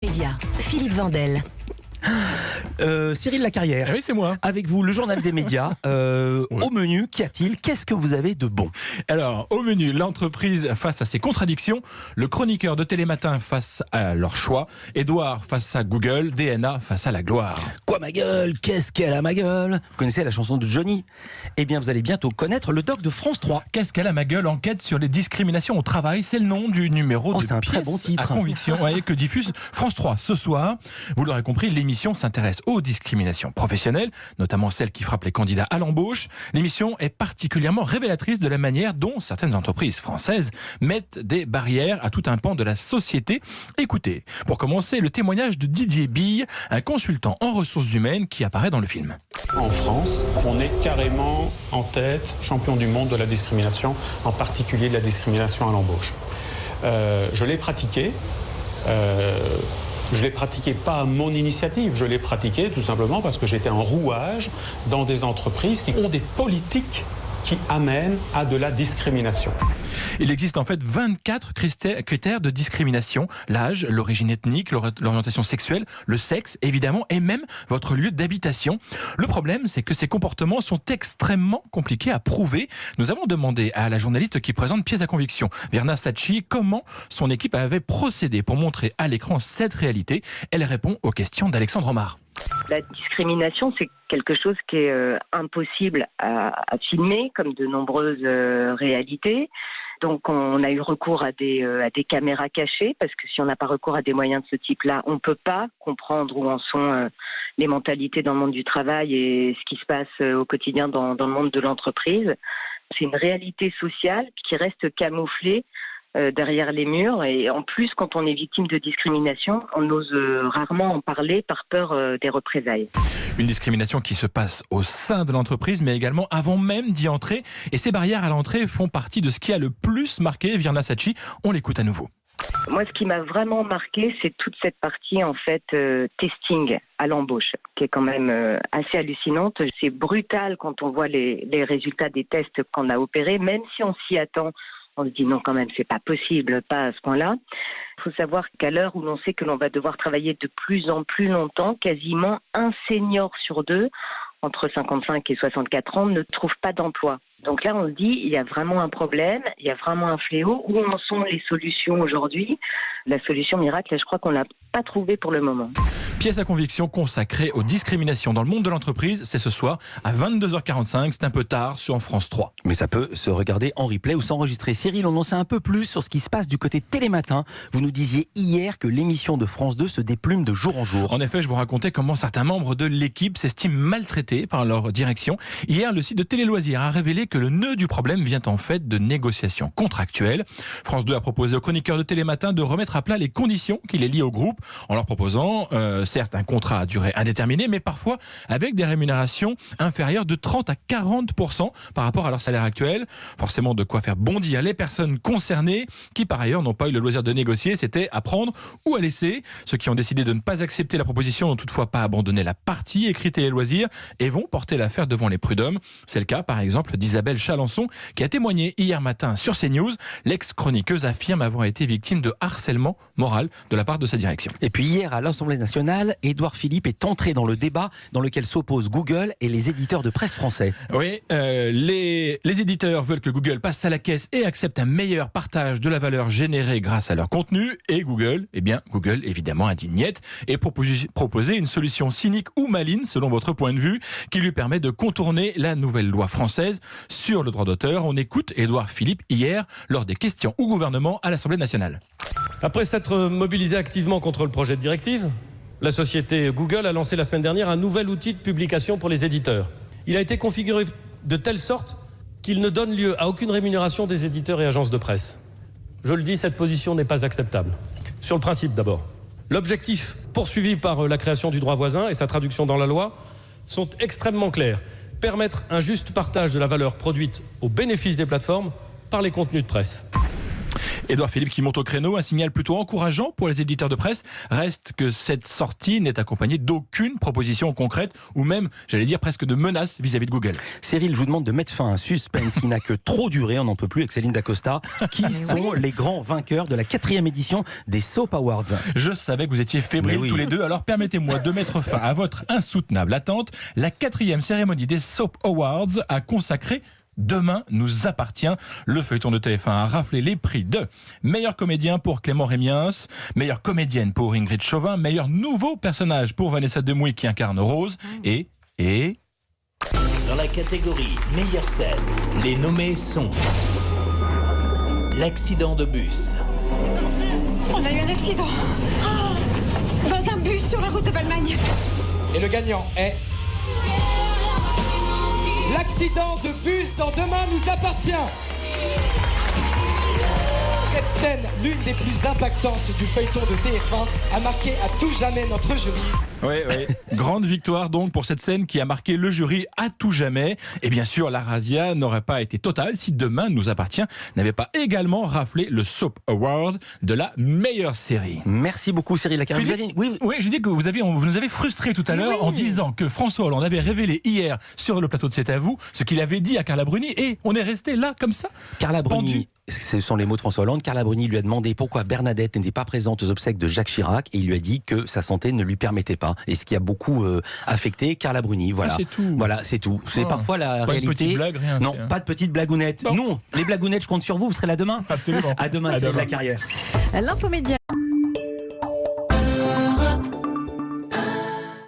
Média, Philippe Vandel. Cyril Lacarrière, Oui, c'est moi. avec vous, le journal des médias. Au menu, qu'y a-t-il? Qu'est-ce que vous avez de bon? Alors, au menu, l'entreprise face à ses contradictions, le chroniqueur de Télématin face à leur choix, Édouard face à Google, DNA face à la gloire. Quoi ma gueule? Qu'est-ce qu'elle a ma gueule? Vous connaissez la chanson de Johnny? Eh bien, vous allez bientôt connaître le doc de France 3. Qu'est-ce qu'elle a ma gueule? Enquête sur les discriminations au travail, c'est le nom du numéro de c'est un très Pièce bon titre. à conviction que diffuse France 3 ce soir. Vous l'aurez compris, l'émission s'intéresse aux discriminations professionnelles, notamment celles qui frappent les candidats à l'embauche. L'émission est particulièrement révélatrice de la manière dont certaines entreprises françaises mettent des barrières à tout un pan de la société. Écoutez, pour commencer, le témoignage de Didier Bille, un consultant en ressources humaines qui apparaît dans le film. En France, on est carrément en tête, champion du monde de la discrimination, en particulier de la discrimination à l'embauche. Je l'ai pratiqué. Je l'ai pratiqué pas à mon initiative, je l'ai pratiqué tout simplement parce que j'étais en rouage dans des entreprises qui ont des politiques qui amènent à de la discrimination. Il existe en fait 24 critères de discrimination: l'âge, l'origine ethnique, l'orientation sexuelle, le sexe évidemment, et même votre lieu d'habitation. Le problème, c'est que ces comportements sont extrêmement compliqués à prouver. Nous avons demandé à la journaliste qui présente Pièce à conviction, Verna Sacchi, comment son équipe avait procédé pour montrer à l'écran cette réalité. Elle répond aux questions d'Alexandre Omar. La discrimination, c'est quelque chose qui est impossible à filmer, comme de nombreuses réalités. Donc on a eu recours à des caméras cachées, parce que si on n'a pas recours à des moyens de ce type-là, on ne peut pas comprendre où en sont les mentalités dans le monde du travail et ce qui se passe au quotidien dans le monde de l'entreprise. C'est une réalité sociale qui reste camouflée derrière les murs, et en plus quand on est victime de discrimination, on ose rarement en parler par peur des représailles. Une discrimination qui se passe au sein de l'entreprise, mais également avant même d'y entrer, et ces barrières à l'entrée font partie de ce qui a le plus marqué Verna Sacchi. On l'écoute à nouveau. Moi, ce qui m'a vraiment marqué, c'est toute cette partie en fait testing à l'embauche, qui est quand même assez hallucinante. C'est brutal quand on voit les résultats des tests qu'on a opérés, même si on s'y attend. On se dit non, quand même, c'est pas possible, pas à ce point-là. Il faut savoir qu'à l'heure où l'on sait que l'on va devoir travailler de plus en plus longtemps, quasiment un senior sur deux, entre 55 et 64 ans, ne trouve pas d'emploi. Donc là, on se dit, il y a vraiment un problème, il y a vraiment un fléau. Où en sont les solutions aujourd'hui? La solution miracle, je crois qu'on l'a pas trouvée pour le moment. Pièce à conviction consacrée aux discriminations dans le monde de l'entreprise, c'est ce soir à 22h45, c'est un peu tard sur France 3. Mais ça peut se regarder en replay ou s'enregistrer. Cyril, on en sait un peu plus sur ce qui se passe du côté Télématin. Vous nous disiez hier que l'émission de France 2 se déplume de jour en jour. En effet, je vous racontais comment certains membres de l'équipe s'estiment maltraités par leur direction. Hier, le site de Télé Loisirs a révélé que le nœud du problème vient en fait de négociations contractuelles. France 2 a proposé aux chroniqueurs de Télématin de remettre à plat les conditions qui les lient au groupe, en leur proposant certes un contrat à durée indéterminée, mais parfois avec des rémunérations inférieures de 30 à 40% par rapport à leur salaire actuel. Forcément de quoi faire bondir les personnes concernées qui par ailleurs n'ont pas eu le loisir de négocier. C'était à prendre ou à laisser. Ceux qui ont décidé de ne pas accepter la proposition n'ont toutefois pas abandonné la partie écrite et les loisirs et vont porter l'affaire devant les prud'hommes. C'est le cas par exemple d'Isabelle Chalençon qui a témoigné hier matin sur CNews. L'ex-chroniqueuse affirme avoir été victime de harcèlement moral de la part de sa direction. Et puis hier à l'Assemblée nationale, Édouard Philippe est entré dans le débat dans lequel s'opposent Google et les éditeurs de presse français. Oui, les éditeurs veulent que Google passe à la caisse et accepte un meilleur partage de la valeur générée grâce à leur contenu. Et Google, Google évidemment a dit niet et proposé une solution cynique ou maligne selon votre point de vue qui lui permet de contourner la nouvelle loi française sur le droit d'auteur. On écoute Édouard Philippe hier lors des questions au gouvernement à l'Assemblée nationale. Après s'être mobilisé activement contre le projet de directive, la société Google a lancé la semaine dernière un nouvel outil de publication pour les éditeurs. Il a été configuré de telle sorte qu'il ne donne lieu à aucune rémunération des éditeurs et agences de presse. Je le dis, cette position n'est pas acceptable. Sur le principe d'abord. L'objectif poursuivi par la création du droit voisin et sa traduction dans la loi sont extrêmement clairs. Permettre un juste partage de la valeur produite au bénéfice des plateformes par les contenus de presse. Édouard Philippe qui monte au créneau, un signal plutôt encourageant pour les éditeurs de presse. Reste que cette sortie n'est accompagnée d'aucune proposition concrète ou même, j'allais dire, presque de menace vis-à-vis de Google. Cyril, je vous demande de mettre fin à un suspense qui n'a que trop duré, on n'en peut plus avec Céline Dacosta. Qui sont les grands vainqueurs de la 4e édition des Soap Awards? Je savais que vous étiez fébriles tous les deux, alors permettez-moi de mettre fin à votre insoutenable attente. La 4e cérémonie des Soap Awards a consacré Demain nous appartient. Le feuilleton de TF1 a raflé les prix de meilleur comédien pour Clément Rémiens, meilleure comédienne pour Ingrid Chauvin, meilleur nouveau personnage pour Vanessa Demouy qui incarne Rose et... Dans la catégorie meilleure scène, les nommés sont l'accident de bus. On a eu un accident dans un bus sur la route de Valmagne. Et le gagnant est... L'accident de bus dans Demain nous appartient. Cette scène, l'une des plus impactantes du feuilleton de TF1, a marqué à tout jamais notre jury. Oui. Grande victoire donc pour cette scène qui a marqué le jury à tout jamais. Et bien sûr, la razzia n'aurait pas été totale si Demain nous appartient n'avait pas également raflé le Soap Award de la meilleure série. Merci beaucoup Cyril Lacarre. Oui, je dis que vous nous avez frustrés tout à l'heure en disant que François Hollande avait révélé hier sur le plateau de C'est à vous ce qu'il avait dit à Carla Bruni et on est resté là comme ça. Carla Bruni, ce sont les mots de François Hollande. Carla Bruni lui a demandé pourquoi Bernadette n'était pas présente aux obsèques de Jacques Chirac et il lui a dit que sa santé ne lui permettait pas. Et ce qui a beaucoup affecté Carla Bruni. Voilà. C'est tout. Voilà, c'est tout. C'est parfois la pas réalité. Pas de petite blague, rien. Non, pas de petite blagounette. Bon. Non, les blagounettes, je compte sur vous. Vous serez là demain. Absolument. À demain, Cyril Lacarrière. L'infomédia